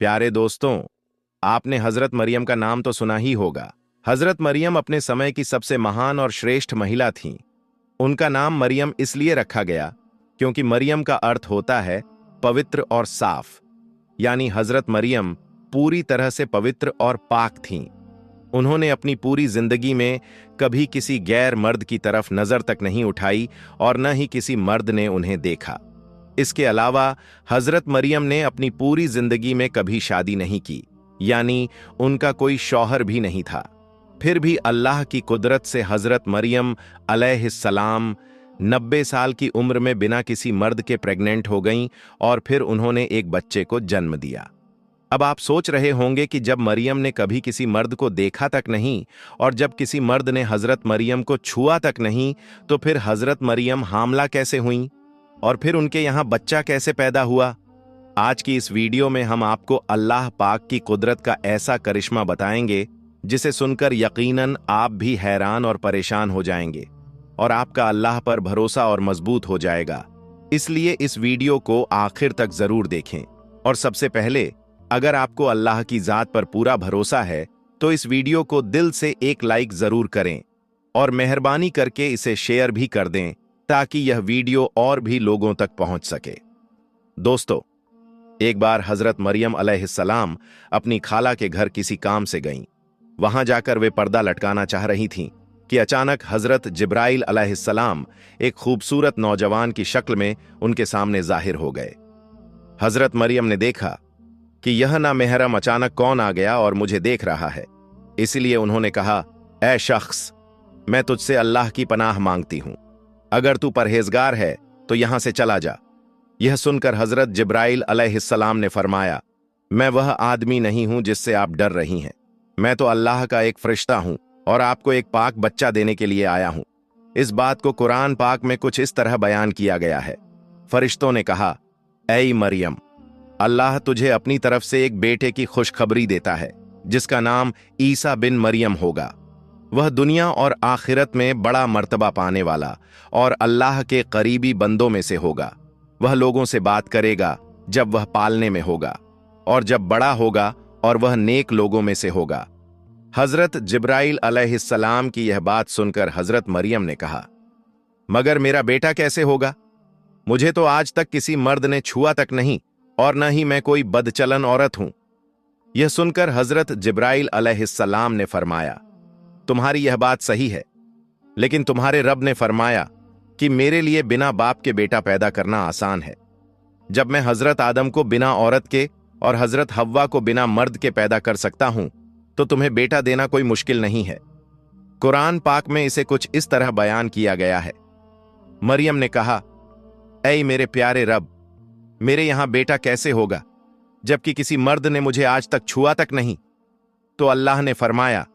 प्यारे दोस्तों, आपने हजरत मरियम का नाम तो सुना ही होगा। हजरत मरियम अपने समय की सबसे महान और श्रेष्ठ महिला थीं। उनका नाम मरियम इसलिए रखा गया क्योंकि मरियम का अर्थ होता है पवित्र और साफ, यानी हजरत मरियम पूरी तरह से पवित्र और पाक थीं। उन्होंने अपनी पूरी जिंदगी में कभी किसी गैर मर्द की तरफ नजर तक नहीं उठाई और न ही किसी मर्द ने उन्हें देखा। इसके अलावा हजरत मरियम ने अपनी पूरी जिंदगी में कभी शादी नहीं की, यानी उनका कोई शौहर भी नहीं था। फिर भी अल्लाह की कुदरत से हजरत मरियम अलैहिस्सलाम 90 साल की उम्र में बिना किसी मर्द के प्रेग्नेंट हो गईं और फिर उन्होंने एक बच्चे को जन्म दिया। अब आप सोच रहे होंगे कि जब मरियम ने कभी किसी मर्द को देखा तक नहीं और जब किसी मर्द ने हजरत मरियम को छुआ तक नहीं, तो फिर हजरत मरियम हामला कैसे हुईं और फिर उनके यहाँ बच्चा कैसे पैदा हुआ। आज की इस वीडियो में हम आपको अल्लाह पाक की कुदरत का ऐसा करिश्मा बताएंगे जिसे सुनकर यकीनन आप भी हैरान और परेशान हो जाएंगे और आपका अल्लाह पर भरोसा और मजबूत हो जाएगा। इसलिए इस वीडियो को आखिर तक जरूर देखें। और सबसे पहले, अगर आपको अल्लाह की जात पर पूरा भरोसा है तो इस वीडियो को दिल से एक लाइक जरूर करें और मेहरबानी करके इसे शेयर भी कर दें ताकि यह वीडियो और भी लोगों तक पहुंच सके। दोस्तों, एक बार हजरत मरियम अलैहिस्सलाम अपनी खाला के घर किसी काम से गईं। वहां जाकर वे पर्दा लटकाना चाह रही थीं कि अचानक हजरत जिब्राइल अलैहिस्सलाम एक खूबसूरत नौजवान की शक्ल में उनके सामने जाहिर हो गए। हजरत मरियम ने देखा कि यह ना महरम अचानक कौन आ गया और मुझे देख रहा है। इसलिए उन्होंने कहा, ऐ शख्स, मैं तुझसे अल्लाह की पनाह मांगती हूं। अगर तू परहेजगार है तो यहां से चला जा। यह सुनकर हजरत जिब्राइल अलैहिस्सलाम ने फरमाया, मैं वह आदमी नहीं हूं जिससे आप डर रही हैं। मैं तो अल्लाह का एक फरिश्ता हूं और आपको एक पाक बच्चा देने के लिए आया हूं। इस बात को कुरान पाक में कुछ इस तरह बयान किया गया है। फरिश्तों ने कहा, ऐ मरियम, अल्लाह तुझे अपनी तरफ से एक बेटे की खुशखबरी देता है जिसका नाम ईसा बिन मरियम होगा। वह दुनिया और आखिरत में बड़ा मर्तबा पाने वाला और अल्लाह के करीबी बंदों में से होगा। वह लोगों से बात करेगा जब वह पालने में होगा और जब बड़ा होगा और वह नेक लोगों में से होगा। हजरत जिब्राइल अलैहिस्सलाम की यह बात सुनकर हजरत मरियम ने कहा, मगर मेरा बेटा कैसे होगा? मुझे तो आज तक किसी मर्द ने छुआ तक नहीं और न ही मैं कोई बदचलन औरत हूं। यह सुनकर हजरत जिब्राइल अलैहिस्सलाम ने फरमाया, तुम्हारी यह बात सही है, लेकिन तुम्हारे रब ने फरमाया कि मेरे लिए बिना बाप के बेटा पैदा करना आसान है। जब मैं हजरत आदम को बिना औरत के और हजरत हव्वा को बिना मर्द के पैदा कर सकता हूं, तो तुम्हें बेटा देना कोई मुश्किल नहीं है। कुरान पाक में इसे कुछ इस तरह बयान किया गया है। मरियम ने कहा, ऐ मेरे प्यारे रब, मेरे यहां बेटा कैसे होगा जबकि किसी मर्द ने मुझे आज तक छुआ तक नहीं। तो अल्लाह ने फरमाया,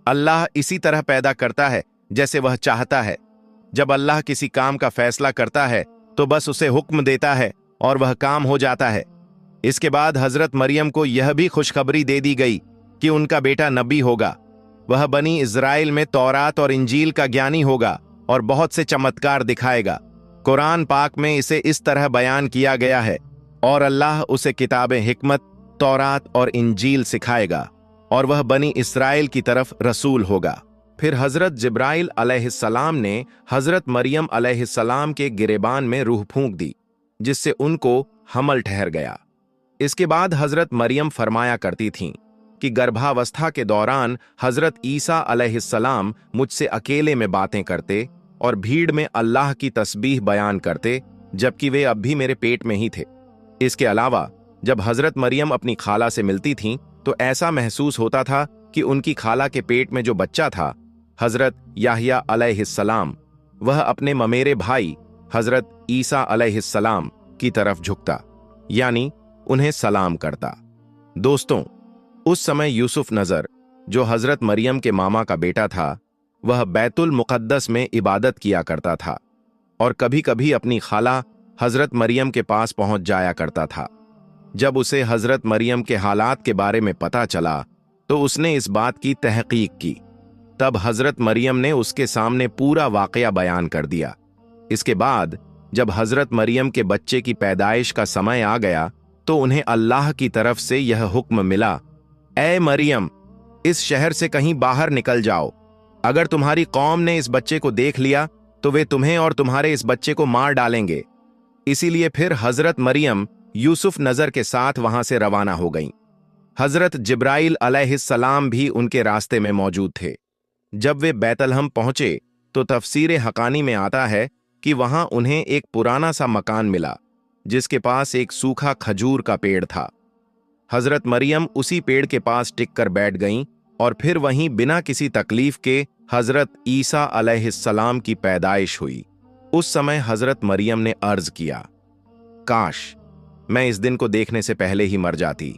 अल्लाह इसी तरह पैदा करता है जैसे वह चाहता है। जब अल्लाह किसी काम का फैसला करता है तो बस उसे हुक्म देता है और वह काम हो जाता है। इसके बाद हजरत मरियम को यह भी खुशखबरी दे दी गई कि उनका बेटा नबी होगा। वह बनी इज़राइल में तौरात और इंजील का ज्ञानी होगा और बहुत से चमत्कार दिखाएगा। कुरान पाक में इसे इस तरह बयान किया गया है, और अल्लाह उसे किताबें हिकमत, तौरात और इंजील सिखाएगा और वह बनी इस्राएल की तरफ रसूल होगा। फिर हजरत जिब्राइल अलैहिस्सलाम ने हजरत मरियम अलैहिस्सलाम के गिरेबान में रूह फूंक दी, जिससे उनको हमल ठहर गया। इसके बाद हजरत मरियम फरमाया करती थीं कि गर्भावस्था के दौरान हजरत ईसा अलैहिस्सलाम मुझसे अकेले में बातें करते और भीड़ में अल्लाह की तस्बीह बयान करते, जबकि वे अब भी मेरे पेट में ही थे। इसके अलावा जब हजरत मरियम अपनी खाला से मिलती थीं तो ऐसा महसूस होता था कि उनकी खाला के पेट में जो बच्चा था, हजरत याहिया अलैहिस्सलाम, वह अपने ममेरे भाई हजरत ईसा अलैहिस्सलाम की तरफ झुकता, यानी उन्हें सलाम करता। दोस्तों, उस समय यूसुफ नजर, जो हजरत मरियम के मामा का बेटा था, वह बैतुल मुक़द्दस में इबादत किया करता था और कभी कभी अपनी खाला हजरत मरियम के पास पहुंच जाया करता था। जब उसे हजरत मरियम के हालात के बारे में पता चला तो उसने इस बात की तहकीक की। तब हजरत मरियम ने उसके सामने पूरा वाकया बयान कर दिया। इसके बाद जब हजरत मरियम के बच्चे की पैदाइश का समय आ गया तो उन्हें अल्लाह की तरफ से यह हुक्म मिला, ए मरियम, इस शहर से कहीं बाहर निकल जाओ। अगर तुम्हारी कौम ने इस बच्चे को देख लिया तो वे तुम्हें और तुम्हारे इस बच्चे को मार डालेंगे। इसीलिए फिर हजरत मरियम यूसुफ नजर के साथ वहां से रवाना हो गईं। हजरत जिब्राइल अलैहिस्सलाम भी उनके रास्ते में मौजूद थे। जब वे बैतलहम पहुंचे तो तफसीर हकानी में आता है कि वहां उन्हें एक पुराना सा मकान मिला जिसके पास एक सूखा खजूर का पेड़ था। हजरत मरियम उसी पेड़ के पास टिककर बैठ गईं और फिर वहीं बिना किसी तकलीफ के हजरत ईसा अलैहिस्सलाम की पैदाइश हुई। उस समय हजरत मरियम ने अर्ज किया, काश मैं इस दिन को देखने से पहले ही मर जाती।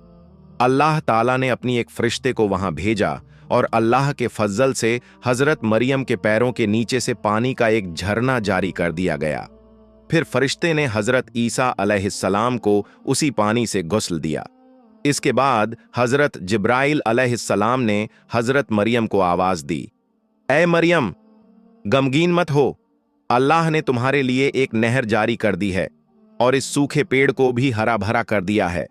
अल्लाह ताला ने अपनी एक फरिश्ते को वहां भेजा और अल्लाह के फजल से हजरत मरियम के पैरों के नीचे से पानी का एक झरना जारी कर दिया गया। फिर फरिश्ते ने हजरत ईसा अलैहिस्सलाम को उसी पानी से गुस्ल दिया। इसके बाद हजरत जिब्राइल अलैहिस्सलाम ने हजरत मरियम को आवाज दी, ए मरियम, गमगीन मत हो, अल्लाह ने तुम्हारे लिए एक नहर जारी कर दी है और इस सूखे पेड़ को भी हरा भरा कर दिया है।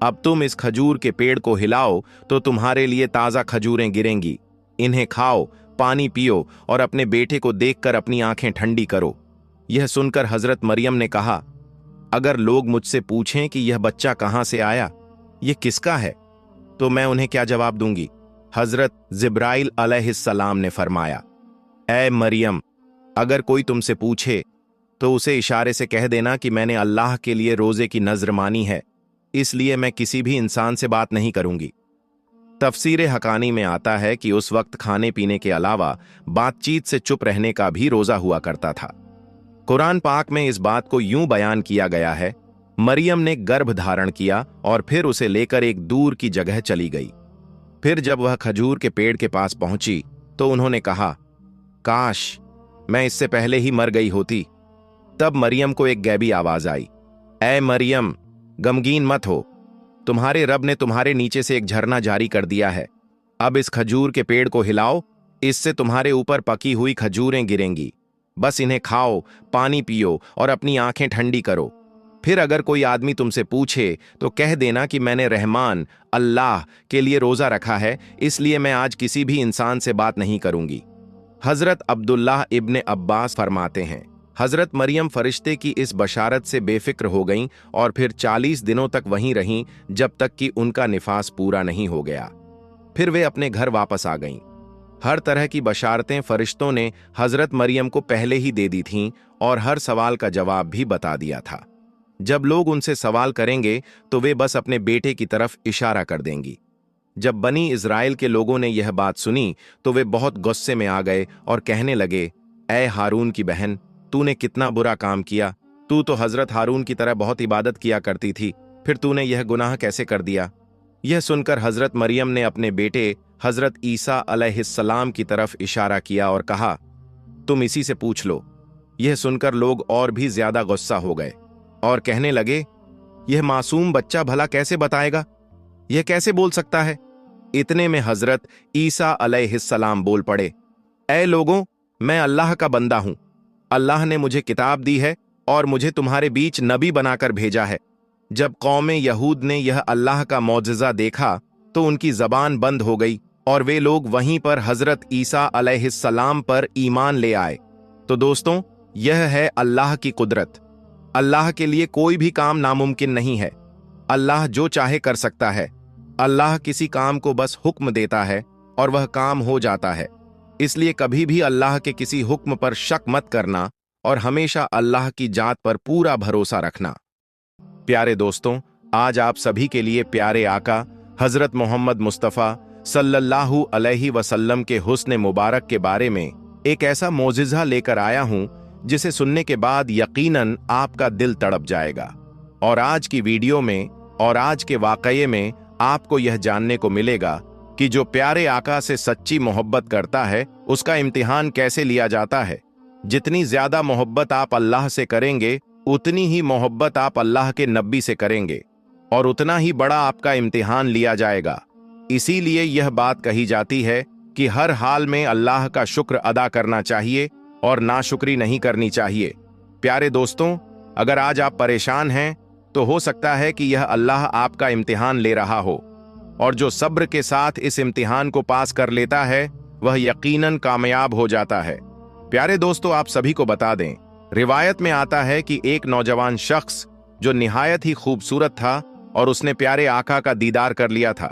अब तुम इस खजूर के पेड़ को हिलाओ तो तुम्हारे लिए ताजा खजूरें गिरेंगी। इन्हें खाओ, पानी पियो और अपने बेटे को देखकर अपनी आंखें ठंडी करो। यह सुनकर हजरत मरियम ने कहा, अगर लोग मुझसे पूछें कि यह बच्चा कहां से आया, यह किसका है, तो मैं उन्हें क्या जवाब दूंगी? हजरत जिब्राइल अलैहिस्सलाम ने फरमाया, ए मरियम, अगर कोई तुमसे पूछे तो उसे इशारे से कह देना कि मैंने अल्लाह के लिए रोजे की नजर मानी है, इसलिए मैं किसी भी इंसान से बात नहीं करूंगी। तफसीर हकानी में आता है कि उस वक्त खाने पीने के अलावा बातचीत से चुप रहने का भी रोजा हुआ करता था। कुरान पाक में इस बात को यूं बयान किया गया है, मरियम ने गर्भ धारण किया और फिर उसे लेकर एक दूर की जगह चली गई। फिर जब वह खजूर के पेड़ के पास पहुंची तो उन्होंने कहा, काश मैं इससे पहले ही मर गई होती। तब मरियम को एक गैबी आवाज आई, ए मरियम, गमगीन मत हो, तुम्हारे रब ने तुम्हारे नीचे से एक झरना जारी कर दिया है। अब इस खजूर के पेड़ को हिलाओ, इससे तुम्हारे ऊपर पकी हुई खजूरें गिरेंगी। बस इन्हें खाओ, पानी पियो और अपनी आंखें ठंडी करो। फिर अगर कोई आदमी तुमसे पूछे तो कह देना कि मैंने रहमान अल्लाह के लिए रोजा रखा है, इसलिए मैं आज किसी भी इंसान से बात नहीं करूंगी। हजरत अब्दुल्लाह इब्ने अब्बास फरमाते हैं, हजरत मरियम फरिश्ते की इस बशारत से बेफिक्र हो गईं और फिर 40 दिनों तक वहीं रहीं जब तक कि उनका निफास पूरा नहीं हो गया। फिर वे अपने घर वापस आ गईं। हर तरह की बशारतें फरिश्तों ने हजरत मरियम को पहले ही दे दी थीं और हर सवाल का जवाब भी बता दिया था। जब लोग उनसे सवाल करेंगे तो वे बस अपने बेटे की तरफ इशारा कर देंगी। जब बनी इज़राइल के लोगों ने यह बात सुनी तो वे बहुत गुस्से में आ गए और कहने लगे, ए हारून की बहन, तूने कितना बुरा काम किया। तू तो हजरत हारून की तरह बहुत इबादत किया करती थी, फिर तूने यह गुनाह कैसे कर दिया? यह सुनकर हजरत मरियम ने अपने बेटे हजरत ईसा अलैहिस्सलाम की तरफ इशारा किया और कहा, तुम इसी से पूछ लो। यह सुनकर लोग और भी ज्यादा गुस्सा हो गए और कहने लगे, यह मासूम बच्चा भला कैसे बताएगा? यह कैसे बोल सकता है? इतने में हजरत ईसा अलैहिस्सलाम बोल पड़े, ऐ लोगों, मैं अल्लाह का बंदा हूं। अल्लाह ने मुझे किताब दी है और मुझे तुम्हारे बीच नबी बनाकर भेजा है। जब कौमे यहूद ने यह अल्लाह का मौजज़ा देखा तो उनकी जबान बंद हो गई और वे लोग वहीं पर हजरत ईसा अलैहिस्सलाम पर ईमान ले आए। तो दोस्तों, यह है अल्लाह की कुदरत। अल्लाह के लिए कोई भी काम नामुमकिन नहीं है। अल्लाह जो चाहे कर सकता है। अल्लाह किसी काम को बस हुक्म देता है और वह काम हो जाता है। इसलिए कभी भी अल्लाह के किसी हुक्म पर शक मत करना और हमेशा अल्लाह की जात पर पूरा भरोसा रखना। प्यारे दोस्तों, आज आप सभी के लिए प्यारे आका हजरत मोहम्मद मुस्तफ़ा सल्लल्लाहु अलैहि वसल्लम के हुस्न मुबारक के बारे में एक ऐसा मोजिज़ा लेकर आया हूं जिसे सुनने के बाद यकीनन आपका दिल तड़प जाएगा। और आज की वीडियो में और आज के वाक़ये में आपको यह जानने को मिलेगा कि जो प्यारे आका से सच्ची मोहब्बत करता है उसका इम्तिहान कैसे लिया जाता है। जितनी ज्यादा मोहब्बत आप अल्लाह से करेंगे उतनी ही मोहब्बत आप अल्लाह के नबी से करेंगे और उतना ही बड़ा आपका इम्तिहान लिया जाएगा। इसीलिए यह बात कही जाती है कि हर हाल में अल्लाह का शुक्र अदा करना चाहिए और नाशुक्री नहीं करनी चाहिए। प्यारे दोस्तों, अगर आज आप परेशान हैं तो हो सकता है कि यह अल्लाह आपका इम्तिहान ले रहा हो, और जो सब्र के साथ इस इम्तिहान को पास कर लेता है वह यकीनन कामयाब हो जाता है। प्यारे दोस्तों, आप सभी को बता दें, रिवायत में आता है कि एक नौजवान शख्स जो निहायत ही खूबसूरत था और उसने प्यारे आका का दीदार कर लिया था,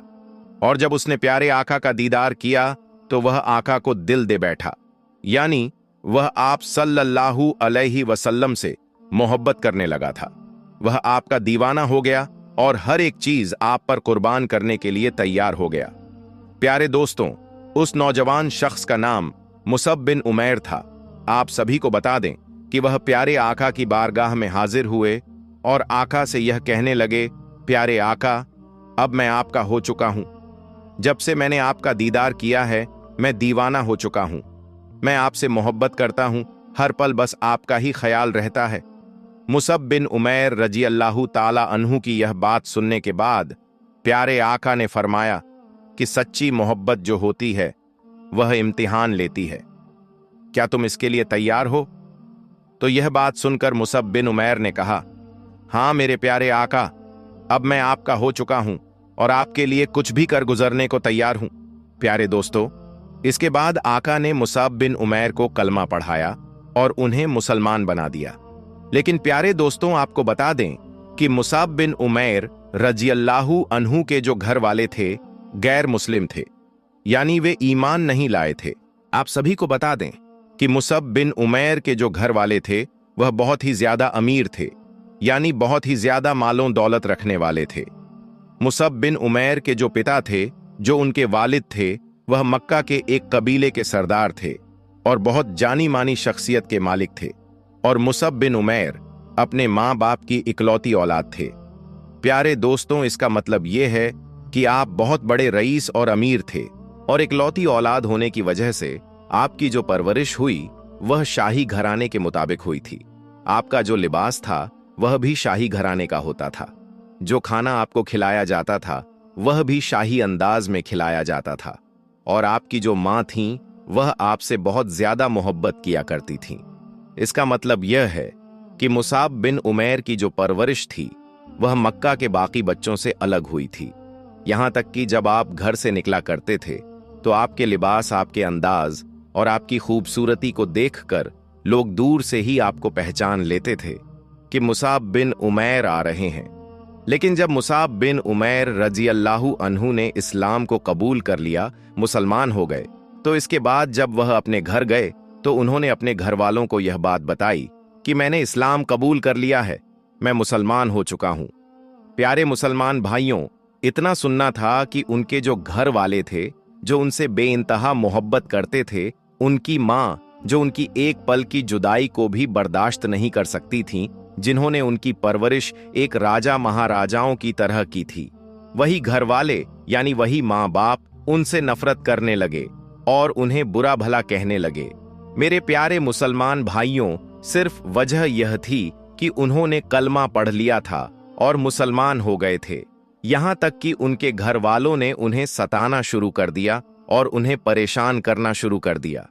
और जब उसने प्यारे आका का दीदार किया तो वह आका को दिल दे बैठा, यानी वह आप सल्लल्लाहु अलैहि वसल्लम से मोहब्बत करने लगा था। वह आपका दीवाना हो गया और हर एक चीज आप पर कुर्बान करने के लिए तैयार हो गया। प्यारे दोस्तों, उस नौजवान शख्स का नाम मुसअब बिन उमैर था। आप सभी को बता दें कि वह प्यारे आका की बारगाह में हाजिर हुए और आका से यह कहने लगे, प्यारे आका, अब मैं आपका हो चुका हूं। जब से मैंने आपका दीदार किया है मैं दीवाना हो चुका हूं। मैं आपसे मोहब्बत करता हूं, हर पल बस आपका ही ख्याल रहता है। मुसअब बिन उमैर रजी अल्लाहु ताला अन्हु की यह बात सुनने के बाद प्यारे आका ने फरमाया कि सच्ची मोहब्बत जो होती है वह इम्तिहान लेती है। क्या तुम इसके लिए तैयार हो? तो यह बात सुनकर मुसअब बिन उमैर ने कहा, हाँ मेरे प्यारे आका, अब मैं आपका हो चुका हूं और आपके लिए कुछ भी कर गुजरने को तैयार हूं। प्यारे दोस्तों, इसके बाद आका ने मुसअब बिन उमैर को कलमा पढ़ाया और उन्हें मुसलमान बना दिया। लेकिन प्यारे दोस्तों, आपको बता दें कि मुसअब बिन उमैर रजी अल्लाहु अन्हु के जो घर वाले थे गैर मुस्लिम थे, यानी वे ईमान नहीं लाए थे। आप सभी को बता दें कि मुसअब बिन उमैर के जो घर वाले थे वह बहुत ही ज्यादा अमीर थे, यानी बहुत ही ज्यादा मालों दौलत रखने वाले थे। मुसअब बिन उमैर के जो पिता थे, जो उनके वालिद थे, वह मक्का के एक कबीले के सरदार थे और बहुत जानी मानी शख्सियत के मालिक थे, और मुसअब बिन उमैर अपने माँ बाप की इकलौती औलाद थे। प्यारे दोस्तों, इसका मतलब यह है कि आप बहुत बड़े रईस और अमीर थे, और इकलौती औलाद होने की वजह से आपकी जो परवरिश हुई वह शाही घराने के मुताबिक हुई थी। आपका जो लिबास था वह भी शाही घराने का होता था। जो खाना आपको खिलाया जाता था वह भी शाही अंदाज में खिलाया जाता था, और आपकी जो माँ थीं वह आपसे बहुत ज्यादा मोहब्बत किया करती थीं। इसका मतलब यह है कि मुसअब बिन उमैर की जो परवरिश थी वह मक्का के बाकी बच्चों से अलग हुई थी। यहां तक कि जब आप घर से निकला करते थे तो आपके लिबास, आपके अंदाज और आपकी खूबसूरती को देखकर लोग दूर से ही आपको पहचान लेते थे कि मुसअब बिन उमैर आ रहे हैं। लेकिन जब मुसअब बिन उमैर रजी अल्लाहु अन्हु ने इस्लाम को कबूल कर लिया, मुसलमान हो गए, तो इसके बाद जब वह अपने घर गए तो उन्होंने अपने घर वालों को यह बात बताई कि मैंने इस्लाम कबूल कर लिया है, मैं मुसलमान हो चुका हूं। प्यारे मुसलमान भाइयों, इतना सुनना था कि उनके जो घर वाले थे, जो उनसे बेइंतहा मोहब्बत करते थे, उनकी माँ जो उनकी एक पल की जुदाई को भी बर्दाश्त नहीं कर सकती थीं, जिन्होंने उनकी परवरिश एक राजा महाराजाओं की तरह की थी, वही घर वाले यानी वही माँ बाप उनसे नफरत करने लगे और उन्हें बुरा भला कहने लगे। मेरे प्यारे मुसलमान भाइयों, सिर्फ वजह यह थी कि उन्होंने कलमा पढ़ लिया था और मुसलमान हो गए थे। यहां तक कि उनके घर वालों ने उन्हें सताना शुरू कर दिया और उन्हें परेशान करना शुरू कर दिया।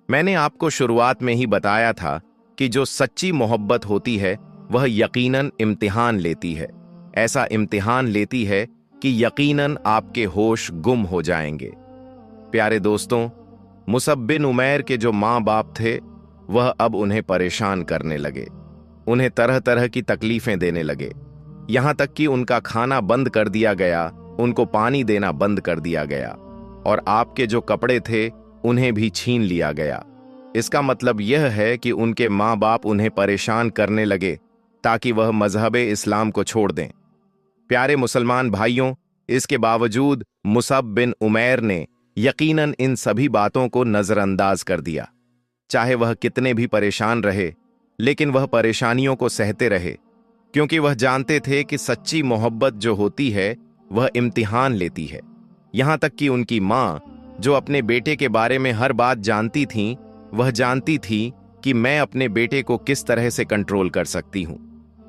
मैंने आपको शुरुआत में ही बताया था कि जो सच्ची मोहब्बत होती है वह यकीनन इम्तिहान लेती है। ऐसा इम्तिहान लेती है कि यकीनन आपके होश गुम हो जाएंगे। प्यारे दोस्तों, मुसअब बिन उमैर के जो माँ बाप थे वह अब उन्हें परेशान करने लगे, उन्हें तरह तरह की तकलीफें देने लगे। यहां तक कि उनका खाना बंद कर दिया गया, उनको पानी देना बंद कर दिया गया, और आपके जो कपड़े थे उन्हें भी छीन लिया गया। इसका मतलब यह है कि उनके माँ बाप उन्हें परेशान करने लगे ताकि वह मजहबे इस्लाम को छोड़ दें। प्यारे मुसलमान भाइयों, इसके बावजूद मुसअब बिन उमैर ने यकीनन इन सभी बातों को नजरअंदाज कर दिया। चाहे वह कितने भी परेशान रहे, लेकिन वह परेशानियों को सहते रहे, क्योंकि वह जानते थे कि सच्ची मोहब्बत जो होती है वह इम्तिहान लेती है। यहां तक कि उनकी माँ, जो अपने बेटे के बारे में हर बात जानती थीं, वह जानती थी कि मैं अपने बेटे को किस तरह से कंट्रोल कर सकती हूं।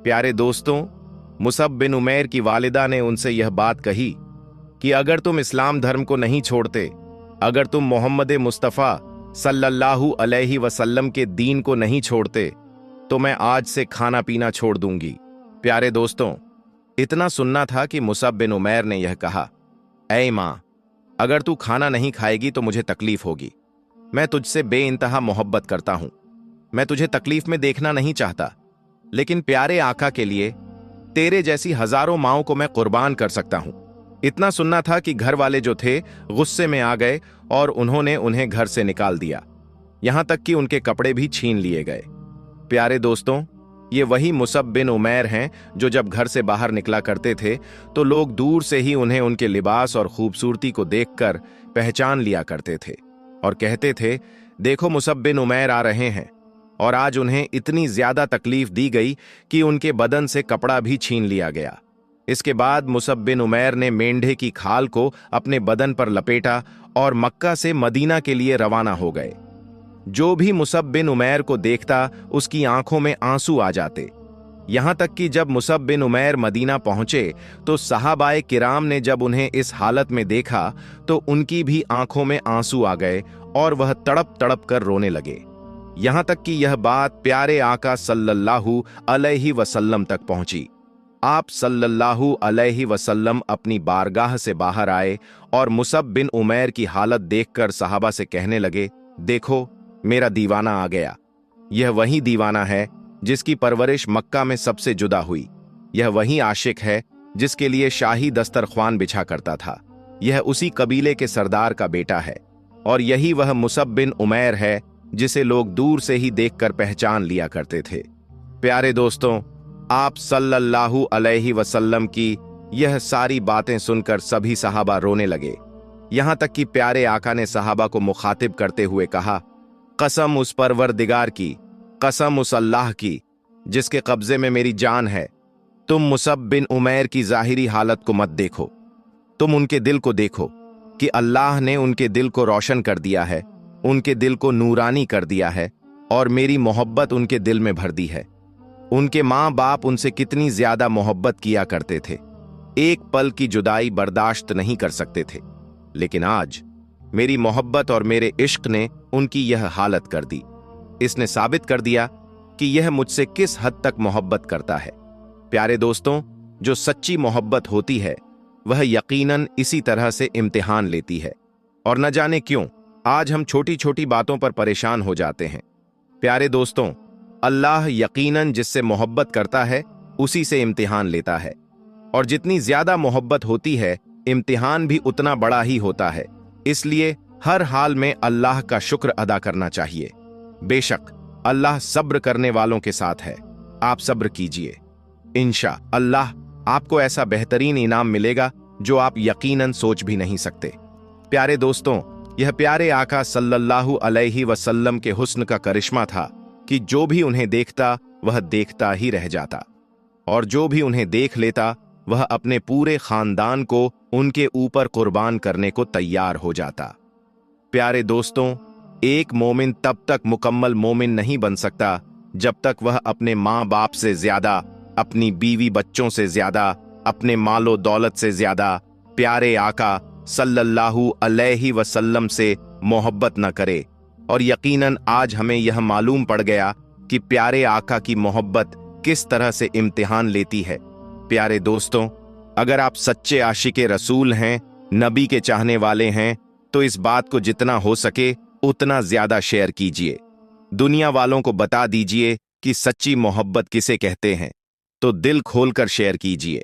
प्यारे दोस्तों, मुसअब बिन उमैर की वालिदा ने उनसे यह बात कही कि अगर तुम इस्लाम धर्म को नहीं छोड़ते, अगर तुम मोहम्मद मुस्तफ़ा सल्लल्लाहु अलैहि वसल्लम के दीन को नहीं छोड़ते, तो मैं आज से खाना पीना छोड़ दूंगी। प्यारे दोस्तों, इतना सुनना था कि मुसअब बिन उमैर ने यह कहा, ऐ माँ, अगर तू खाना नहीं खाएगी तो मुझे तकलीफ होगी। मैं तुझसे बेइंतहा मोहब्बत करता हूं। मैं तुझे तकलीफ में देखना नहीं चाहता, लेकिन प्यारे आका के लिए तेरे जैसी हजारों माओं को मैं कुर्बान कर सकता हूं। इतना सुनना था कि घर वाले जो थे गुस्से में आ गए और उन्होंने उन्हें घर से निकाल दिया। यहां तक कि उनके कपड़े भी छीन लिए गए। प्यारे दोस्तों, ये वही मुसअब बिन उमैर हैं जो जब घर से बाहर निकला करते थे तो लोग दूर से ही उन्हें उनके लिबास और खूबसूरती को देखकर पहचान लिया करते थे और कहते थे, देखो मुसअब बिन उमैर आ रहे हैं। और आज उन्हें इतनी ज्यादा तकलीफ दी गई कि उनके बदन से कपड़ा भी छीन लिया गया। इसके बाद मुसअब बिन उमैर ने मेंढे की खाल को अपने बदन पर लपेटा और मक्का से मदीना के लिए रवाना हो गए। जो भी मुसअब बिन उमैर को देखता उसकी आंखों में आंसू आ जाते। यहां तक कि जब मुसअब बिन उमैर मदीना पहुंचे तो सहाबाए किराम ने जब उन्हें इस हालत में देखा तो उनकी भी आंखों में आंसू आ गए और वह तड़प तड़प कर रोने लगे। यहां तक कि यह बात प्यारे आका सल्लल्लाहु अलैहि वसल्लम तक पहुंची। आप सल्लल्लाहु अलैहि वसल्लम अपनी बारगाह से बाहर आए और मुसअब बिन उमैर की हालत देखकर सहाबा से कहने लगे, देखो मेरा दीवाना आ गया। यह वही दीवाना है जिसकी परवरिश मक्का में सबसे जुदा हुई। यह वही आशिक है जिसके लिए शाही दस्तरख्वान बिछा करता था। यह उसी कबीले के सरदार का बेटा है और यही वह मुसअब बिन उमैर है जिसे लोग दूर से ही देखकर पहचान लिया करते थे। प्यारे दोस्तों, आप सल्लल्लाहु अलैहि वसल्लम की यह सारी बातें सुनकर सभी सहाबा रोने लगे। यहां तक कि प्यारे आका ने सहाबा को मुखातिब करते हुए कहा, कसम उस परवरदिगार की, कसम उस अल्लाह की जिसके कब्जे में मेरी जान है, तुम मुसअब बिन उमैर की जाहिरी हालत को मत देखो। तुम उनके दिल को देखो कि अल्लाह ने उनके दिल को रोशन कर दिया है, उनके दिल को नूरानी कर दिया है और मेरी मोहब्बत उनके दिल में भर दी है। उनके माँ बाप उनसे कितनी ज्यादा मोहब्बत किया करते थे, एक पल की जुदाई बर्दाश्त नहीं कर सकते थे, लेकिन आज मेरी मोहब्बत और मेरे इश्क ने उनकी यह हालत कर दी। इसने साबित कर दिया कि यह मुझसे किस हद तक मोहब्बत करता है। प्यारे दोस्तों, जो सच्ची मोहब्बत होती है वह यकीनन इसी तरह से इम्तिहान लेती है और न जाने क्यों आज हम छोटी छोटी बातों पर परेशान हो जाते हैं। प्यारे दोस्तों, अल्लाह यकीनन जिससे मोहब्बत करता है उसी से इम्तिहान लेता है और जितनी ज्यादा मोहब्बत होती है इम्तिहान भी उतना बड़ा ही होता है। इसलिए हर हाल में अल्लाह का शुक्र अदा करना चाहिए। बेशक अल्लाह सब्र करने वालों के साथ है। आप सब्र कीजिए, इंशा अल्लाह आपको ऐसा बेहतरीन इनाम मिलेगा जो आप यकीनन सोच भी नहीं सकते। प्यारे दोस्तों, यह प्यारे आका सल्लल्लाहु अलैहि वसल्लम के हुस्न का करिश्मा था कि जो भी उन्हें देखता वह देखता ही रह जाता और जो भी उन्हें देख लेता वह अपने पूरे खानदान को उनके ऊपर कुर्बान करने को तैयार हो जाता। प्यारे दोस्तों, एक मोमिन तब तक मुकम्मल मोमिन नहीं बन सकता जब तक वह अपने माँ बाप से ज्यादा, अपनी बीवी बच्चों से ज्यादा, अपने मालो दौलत से ज्यादा प्यारे आका सल्लल्लाहु अलैहि वसल्लम से मोहब्बत न करे। और यकीनन आज हमें यह मालूम पड़ गया कि प्यारे आका की मोहब्बत किस तरह से इम्तिहान लेती है। प्यारे दोस्तों, अगर आप सच्चे आशिके रसूल हैं, नबी के चाहने वाले हैं, तो इस बात को जितना हो सके उतना ज्यादा शेयर कीजिए। दुनिया वालों को बता दीजिए कि सच्ची मोहब्बत किसे कहते हैं, तो दिल खोलकर शेयर कीजिए।